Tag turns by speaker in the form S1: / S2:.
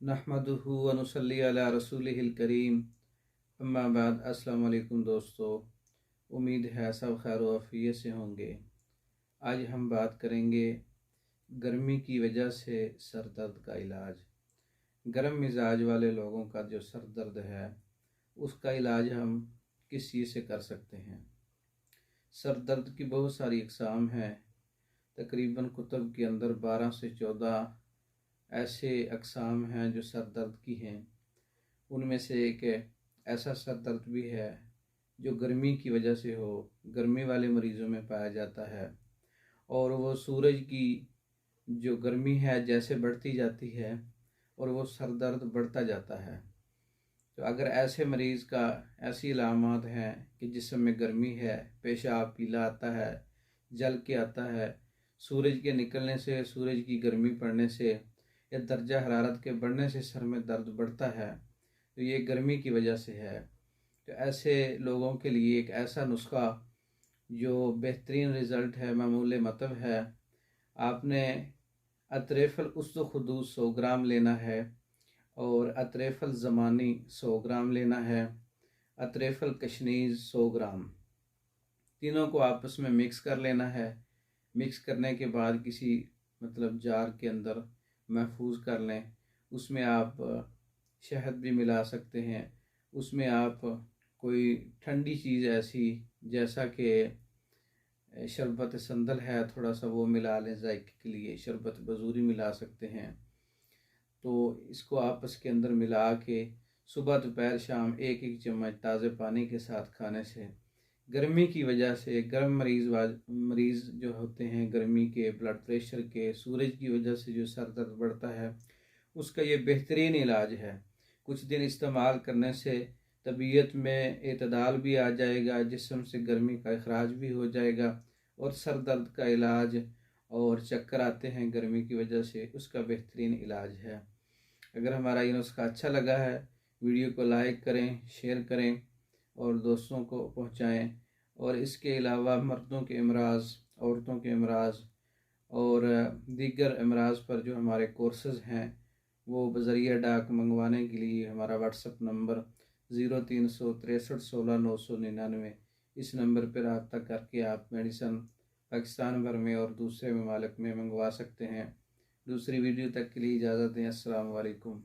S1: नहमदुहु व नुसल्ली अला रसूलिहिल करीम। अम्मा बाद। अस्सलाम वालेकुम दोस्तों, उम्मीद है सब खैर व आफियत से होंगे। आज हम बात करेंगे गर्मी की वजह से सर दर्द का इलाज। गर्म मिजाज वाले लोगों का जो सर दर्द है उसका इलाज हम किस चीज़ से कर सकते हैं। सर दर्द की बहुत सारी अक़साम हैं। तकरीबन कुतुब के अंदर 12 से 14 ऐसे अक़साम हैं जो सर दर्द की हैं। उनमें से एक ऐसा सर दर्द भी है जो गर्मी की वजह से हो, गर्मी वाले मरीज़ों में पाया जाता है, और वो सूरज की जो गर्मी है जैसे बढ़ती जाती है और वो सर दर्द बढ़ता जाता है। तो अगर ऐसे मरीज़ का ऐसी अलामात हैं कि जिस्म में गर्मी है, पेशाब पीला आता है, जल के आता है, सूरज के निकलने से, सूरज की गर्मी पड़ने से या दर्जा हरारत के बढ़ने से सर में दर्द बढ़ता है, तो ये गर्मी की वजह से है। तो ऐसे लोगों के लिए एक ऐसा नुस्खा जो बेहतरीन रिज़ल्ट है, मामूल मतलब है, आपने अतरेफ़ल उस्तुखुदूस 100 ग्राम लेना है और अतरेफ़ल ज़मानी 100 ग्राम लेना है, अतरेफ़ल कशनीज़ 100 ग्राम, तीनों को आपस में मिक्स कर लेना है। मिक्स करने के बाद किसी जार के अंदर महफूज कर लें। उसमें आप शहद भी मिला सकते हैं। उसमें आप कोई ठंडी चीज़ ऐसी जैसा कि शरबत संदल है, थोड़ा सा वो मिला लें जायके के लिए। शरबत बजूरी मिला सकते हैं। तो इसको आपस के अंदर मिला के सुबह दोपहर शाम 1-1 चम्मच ताज़े पानी के साथ खाने से गर्मी की वजह से, गर्म मरीज़ जो होते हैं, गर्मी के, ब्लड प्रेशर के, सूरज की वजह से जो सर दर्द बढ़ता है, उसका ये बेहतरीन इलाज है। कुछ दिन इस्तेमाल करने से तबीयत में एतदाल भी आ जाएगा, जिस्म से गर्मी का इखराज भी हो जाएगा, और सर दर्द का इलाज और चक्कर आते हैं गर्मी की वजह से, उसका बेहतरीन इलाज है। अगर हमारा ये नुस्खा अच्छा लगा है, वीडियो को लाइक करें, शेयर करें और दोस्तों को पहुंचाएं। और इसके अलावा मर्दों के अमराज, औरतों के अमराज और दीगर अमराज पर जो हमारे कोर्सेज़ हैं वो बज़रिया डाक मंगवाने के लिए हमारा व्हाट्सएप नंबर 0363 16 999, इस नंबर पर रब्ता करके आप मेडिसन पाकिस्तान भर में और दूसरे ममालिक में मंगवा सकते हैं। दूसरी वीडियो तक के लिए इजाज़त दें। अस्सलाम वालेकुम।